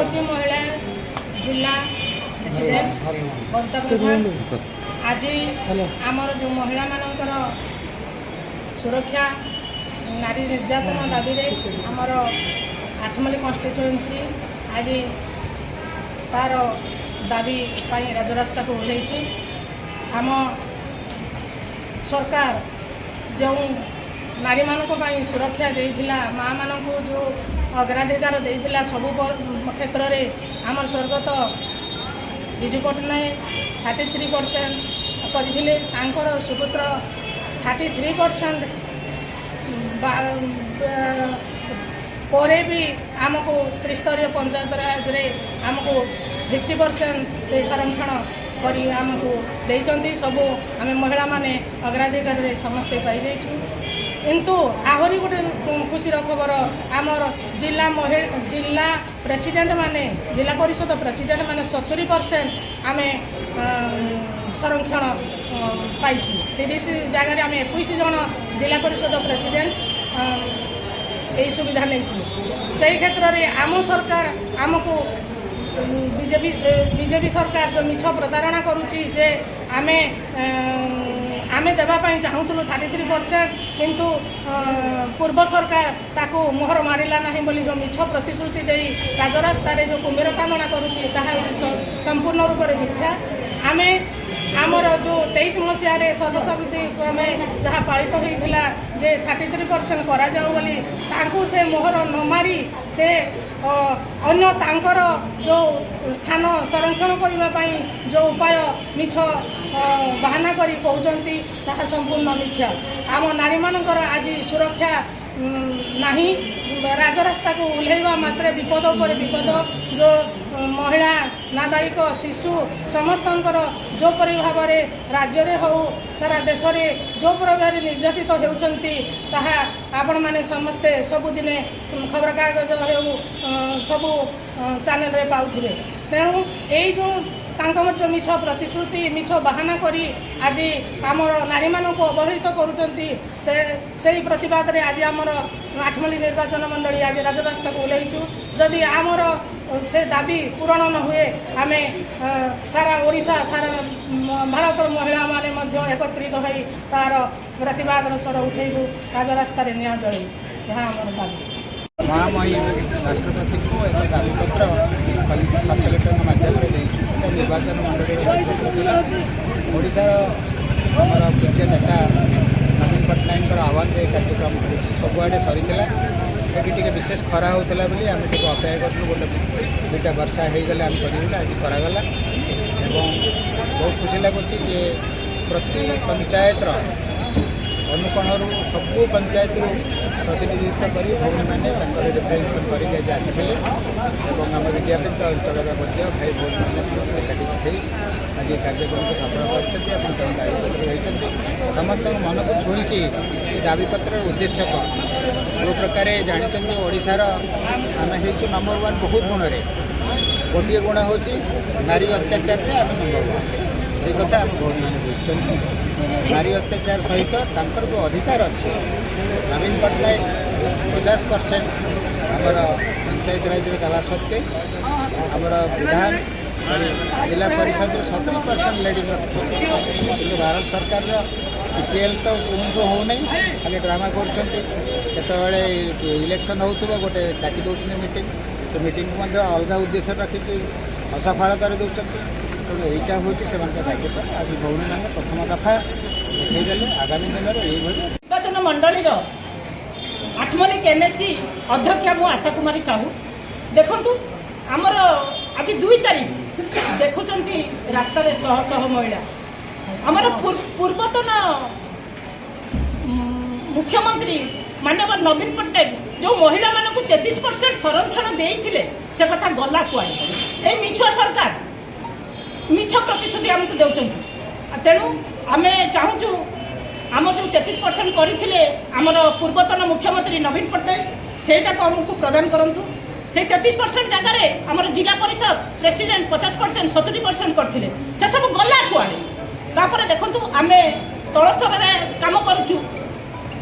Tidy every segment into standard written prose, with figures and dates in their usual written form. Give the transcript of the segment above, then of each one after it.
हूँ महिला जिला प्रेसिडेंट बंता प्रधान। आज आमर जो महिला मानकर सुरक्षा नारी निर्यातन दाबी आमर आठमल्ली कन्स्टिट्युएंसी आज तार दाबी राजरास्ता को ओह्लैछि। आम सरकार जो नारी मानक सुरक्षा देइथिला माँ मानक जो अग्राधिकार देइथिला सबु क्षेत्र में आमर स्वर्गत विजु पट्टनायक 33% करथिले तांकर सुपुत्र 33% परे भी आमको त्रिस्तरीय पंचायत राज रे आमको 50% से संरक्षण करी आमको देइचंती। सबू आम महिला माने अग्राधिकार रे समस्ते पाई जाइछु। किंतु आहरी गोटे खुशीर खबर आमर जिला प्रेसिडेंट माने जिला परिषद प्रेसिडेंट माने 70% आम संरक्षण पाइछु। 30 जगह आम 21 जन जिला परिषद प्रेसिडेंट यही सुविधा नहीं से क्षेत्र में आम सरकार आमको बीजेपी सरकार जो मिछ प्रतारणा करुच्ची जे आमे आमे देवाई चाहूलु 33% किंतु पूर्व सरकार ताकू मोहर मारिला नहीं बोली जो मिछ प्रतिश्रुति दे राजरास्ता जो कुम्भीर कामना करुच्ची ताहा संपूर्ण रूप से मिथ्या। आमे आमर जो 23 मसीह सर्वसम्मति क्रमे जहाँ पालित होता जे 33% करा जाऊ बोली तांकू से मोहर न मारी से अन्य तांकर जो स्थान संरक्षण करने जो उपाय मिछ बाहाना करी कहउचंती ताहा संपूर्ण मिथ्या। आम नारी मानकर आज सुरक्षा नहीं राजरास्ता को ओह्लैवा मात्रे विपद उपर विपद जो महिला नाबालिक शिशु समस्तंकर जो परि भाव राज्य रे हो सारा देश में जो प्रकार निर्यातित होउछंती ताहा आपण माने समस्ते सबुदिने खबर कागज हो सबू चैनल रे पाउथिबे। तेणु यही जो जो मिछ प्रतिश्रुति मिछ बाहाना करी आज आमर नारी मानक अवहेलित करुचंती से प्रतिवाद रे आज आमर आठमल्ली निर्वाचन मंडली आज राजरास्ता को ओह्लैछु। जदि आमर से दाबी पूरण न हुए आमे सारा ओडिशा सारा भारत महिला माने मध्य एकत्रित होई तार प्रतिवाद स्वर उठेबू राजरास्ता रे निया जळै यहाँ आमर दाबी। महामहिम राष्ट्रपति को एक दाबीपत्र सब कलेक्टर माध्यम निर्वाचन मंडली ओडिशार आमर पूज्य नेता नवीन पट्टनायक आह्वान में कार्यक्रम हो सबुआड़े सरी टे विशेष खरा होता बोली आम टे अपेक्षा करूँ गोटे 2टा वर्षा होगले आम कर आज करागला बहुत खुशी लगुच जे प्रति पंचायत अनुकोणु सबू पंचायत प्रतिनिधित्व कर भौणी मैंने रिप्रेजेंटेशन करके आसते आम विज्ञापित अंचल भाई भौणी मैंने एकाठी उठे आज कार्यक्रम को सफल कर समस्त मन को छुई दाबीपत्र उद्देश्य कौन जो प्रकार जानते ओडिशार आम हो नंबर 1 बहुत गुण में गोटे गुण हूँ नारी अत्याचार में आम नंबर 1 से कथा आम भौणी मैंने बुझुं। नारी अत्याचार सहित तांकर जो अधिकार अच्छे नवीन पट्टनायक 50% आमर पंचायत राज देवा सत्वे आमर विधान जिला परिषद 70% लेडीज कि भारत सरकार पीपीएल तो कौन हो नहीं खाली ड्रामा कर इलेक्शन हो गोटे डाकी दौरान मीटिंग तो मीटिंग अलग उद्देश्य रखिक असफल कर दौरान तेणु यहीटा हूँ से दायित्व आज भौणी मैंने प्रथम दफा देखते आगामी दिन में निर्वाचन मंडल आठमल्ली केएनएसी अध्यक्ष मु आशा कुमारी साहू देखु आमर आज 2 तारीख देखुं रास्त शह शह महिला आमर पूर्वतन मुख्यमंत्री माननीय नवीन पट्टनायक जो महिला मानक 33% संरक्षण देते से कथा गला कुआड़े मिछुआ सरकार मिछ प्रतिश्रुति आमको देउछन। तेणु आम चाहूँ आम जो 33% करते आमर पूर्वतन मुख्यमंत्री नवीन पट्टनायक सेटा को आमको प्रदान करूँ से 33% जगह आमर जिला परिषद प्रेसिडेंट 50% 70% करते से सब गला कुआड़े तापर देखु आम तल स्तर में कम करुँ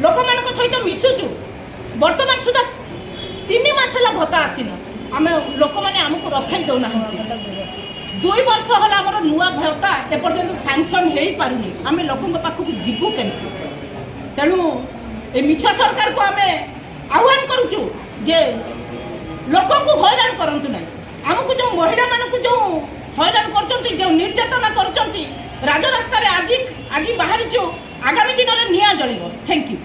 लोक मान सहित मिशुचु बर्तमान सुधा 3 मास है भत्ता आसीना आम लोक मैंने आमको देना 2 वर्ष होला हमर नुआ भत्ता एपर्यंत सैंक्शन हो पारुनी आम लोकों पाखक जीवु केमती तेणु ए मिछुआ सरकार को आम आह्वान करुचु जे लोक को हैरान करंतु ना आमको जो महिला मानक जो हैरान करचंती जो निर्यातना करचंती राजरास्ता रे आज बाहरी आगामी दिन में निया जलिब। Thank you.